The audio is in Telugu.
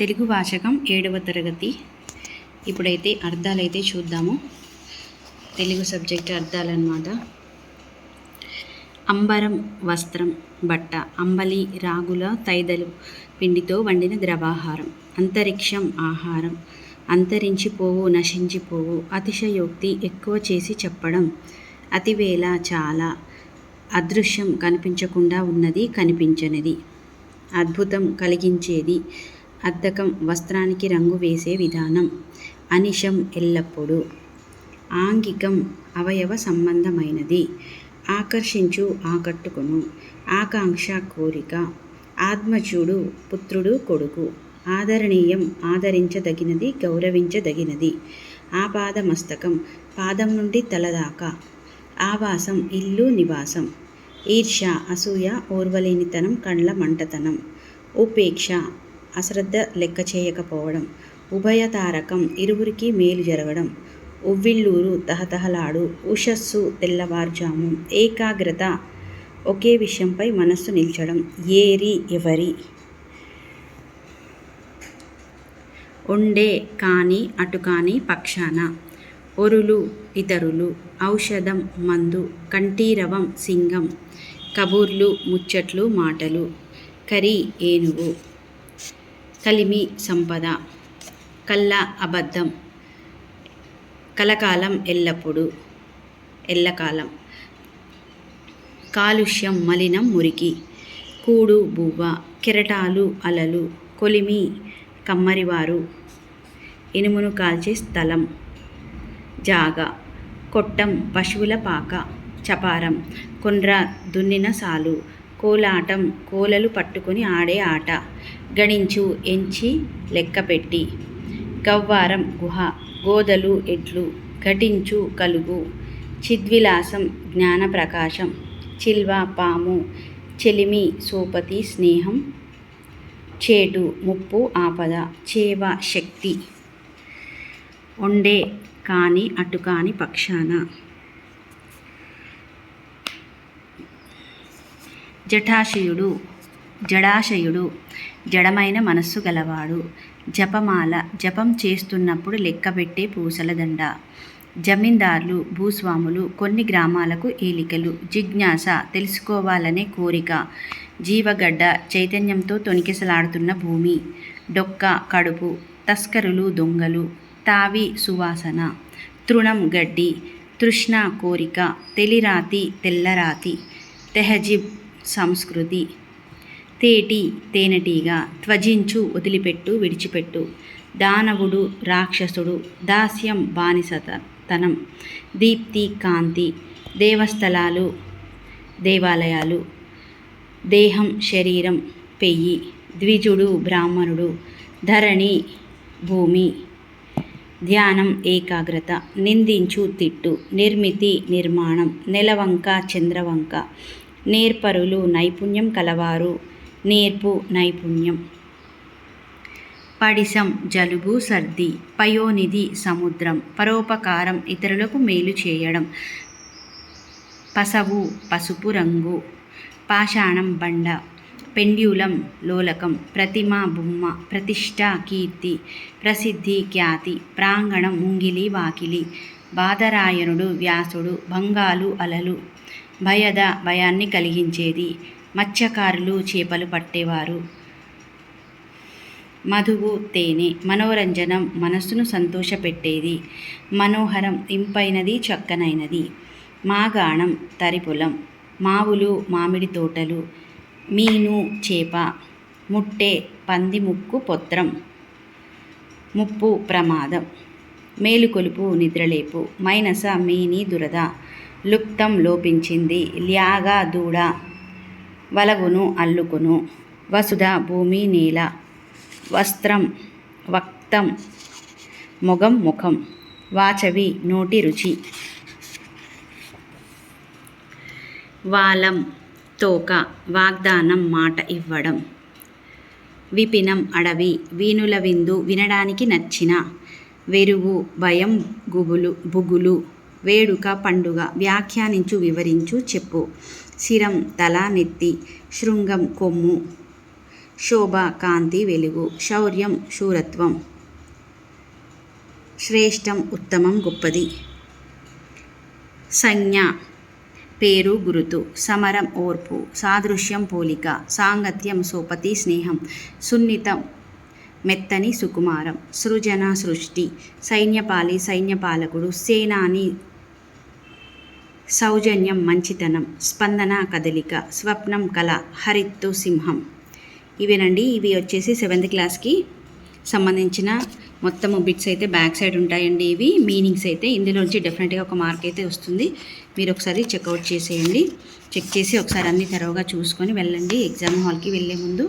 తెలుగు వాచకం 7వ తరగతి. ఇప్పుడైతే అర్థాలైతే చూద్దాము. తెలుగు సబ్జెక్ట్ అర్థాలన్నమాట. అంబరం వస్త్రం, బట్ట. అంబలి రాగుల తైదలు పిండితో వండిన ద్రవాహారం. అంతరిక్షం ఆహారం. అంతరించిపోవు, నశించిపోవు. అతిశయోక్తి, ఎక్కువ చేసి చెప్పడం. అతివేళ, చాలా. అదృశ్యం, కనిపించకుండా ఉన్నది, కనిపించనిది. అద్భుతం, కలిగించేది. అద్దకం, వస్త్రానికి రంగు వేసే విధానం. అనిశం, ఎల్లప్పుడూ. ఆంగికం, అవయవ సంబంధమైనది. ఆకర్షించు, ఆకట్టుకొను. ఆకాంక్ష, కోరిక. ఆత్మజుడు, పుత్రుడు, కొడుకు. ఆదరణీయం, ఆదరించదగినది, గౌరవించదగినది. ఆపాదమస్తకం, పాదం నుండి తలదాకా. ఆవాసం, ఇల్లు, నివాసం. ఈర్ష్య, అసూయ, ఓర్వలేనితనం, కండ్ల మంటతనం. ఉపేక్ష, అశ్రద్ధ, లెక్క చేయకపోవడం. ఉభయతారకం, ఇరువురికి మేలు జరగడం. ఉవ్విళ్ళూరు, తహతహలాడు. ఉషస్సు, తెల్లవారుజాము. ఏకాగ్రత, ఒకే విషయంపై మనస్సు నిల్చడం. ఏరి, ఎవరి. ఒండే, కాని, అటుకాని, పక్షాన. ఒరులు, ఇతరులు. ఔషధం, మందు. కంఠీరవం, సింగం. కబూర్లు, ముచ్చట్లు, మాటలు. కరి, ఏనుగు. కలిమి, సంపద. కల్ల, అబద్ధం. కలకాలం, ఎల్లప్పుడు, ఎల్లకాలం. కాలుష్యం, మలినం, మురికి. కూడు, బువ్వ. కెరటాలు, అలలు. కొలిమి, కమ్మరివారు. ఇనుమును కాల్చే స్థలం. జాగా. కొట్టం, పశువుల పాక. చపారం, కొండ్ర, దున్నిన సాలు. కోలాటం, కోలలు పట్టుకొని ఆడే ఆట. గణించు, ఎంచి, లెక్కపెట్టి. గవ్వారం, గుహ. గోదలు, ఎడ్లు. ఘటించు, కలుగు. చిద్విలాసం, జ్ఞానప్రకాశం. చిల్వ, పాము. చెలిమి, సోపతి, స్నేహం. చేటు, ముప్పు, ఆపద. చేవ, శక్తి. ఒండే, కాని, అటుకాని, పక్షాన. జటాశయుడు, జడాశయుడు. జడమైన మనస్సు గలవాడు. జపమాల, జపం చేస్తున్నప్పుడు లెక్కబెట్టే పూసల దండ. జమీందార్లు, భూస్వాములు. కొన్ని గ్రామాలకు ఏలికలు. జిజ్ఞాస, తెలుసుకోవాలనే కోరిక. జీవగడ్డ, చైతన్యంతో తొణికిసలాడుతున్న భూమి. డొక్క, కడుపు. తస్కరులు, దొంగలు. తావి, సువాసన. తృణం, గడ్డి. తృష్ణ, కోరిక. తెలిరాతి, తెల్లరాతి. తెహజిబ్, సంస్కృతి. తేటి, తేనెటీగ. త్వజించు, వదిలిపెట్టు, విడిచిపెట్టు. దానవుడు, రాక్షసుడు. దాస్యం, బానిసతనం. దీప్తి, కాంతి. దేవస్థలాలు, దేవాలయాలు. దేహం, శరీరం, పెయ్యి. ద్విజుడు, బ్రాహ్మణుడు. ధరణి, భూమి. ధ్యానం, ఏకాగ్రత. నిందించు, తిట్టు. నిర్మితి, నిర్మాణం. నెలవంక, చంద్రవంక. నేర్పరులు, నైపుణ్యం కలవారు. నేర్పు, నైపుణ్యం. పడిసం, జలుబు, సర్ది. పయోనిధి, సముద్రం. పరోపకారం, ఇతరులకు మేలు చేయడం. పసవు, పసుపు రంగు. పాషాణం, బండ. పెండ్యులం, లోలకం. ప్రతిమ, బొమ్మ. ప్రతిష్ఠ, కీర్తి. ప్రసిద్ధి, ఖ్యాతి. ప్రాంగణం, ముంగిలి, వాకిలి. బాదరాయణుడు, వ్యాసుడు. భంగాలు, అలలు. భయద, భయాన్ని కలిగించేది. మత్స్యకారులు, చేపలు పట్టేవారు. మధువు, తేనె. మనోరంజనం, మనస్సును సంతోషపెట్టేది. మనోహరం, ఇంపైనది, చక్కనైనది. మాగాణం, తరిపొలం. మావులు, మామిడి తోటలు. మీను, చేప. ముట్టె, పంది ముక్కు, పొత్రం. ముప్పు, ప్రమాదం. మేలుకొలుపు, నిద్రలేపు. మైనస, మీని, దురద. లుప్తం, లోపించింది. ల్యాగ, దూడ. వలగును, అల్లుకొను. వసుధ, భూమి, నేల. వస్త్రం, వక్తం. మొగం, ముఖం. వాచవి, నోటి రుచి. వాలం, తోక. వాగ్దానం, మాట ఇవ్వడం. విపినం, అడవి. వీణుల విందు, వినడానికి నచ్చిన. వెరువు, భయం, బుగులు. వేడుక, పండుగ. వ్యాఖ్యానించు, వివరించు, చెప్పు. శిరం, తల, నెత్తి. శృంగం, కొమ్ము. శోభ కాంతి వెలుగు, శౌర్యం శూరత్వం, శ్రేష్టం ఉత్తమం గొప్పది, సంజ్ఞ పేరు గురుతు, సమరం ఓర్పు, సాదృశ్యం పోలిక, సాంగత్యం సోపతి స్నేహం, సున్నితం మెత్తని సుకుమారం, సృజన సృష్టి, సైన్యపాలి సైన్యపాలకుడు, సేనాని సౌజన్యం మంచితనం, స్పందన కదలిక, స్వప్నం కళ, హరిత్తు సింహం. ఇవేనండి. ఇవి వచ్చేసి 7th క్లాస్కి సంబంధించిన మొత్తము బిట్స్ అయితే బ్యాక్ సైడ్ ఉంటాయండి. ఇవి మీనింగ్స్ అయితే ఇందులోంచి డెఫినెట్గా ఒక మార్క్ అయితే వస్తుంది. మీరు ఒకసారి చెక్అవుట్ చేసేయండి. చెక్ చేసి ఒకసారి అన్ని తరోగా చూసుకొని వెళ్ళండి ఎగ్జామ్ హాల్కి వెళ్ళే ముందు.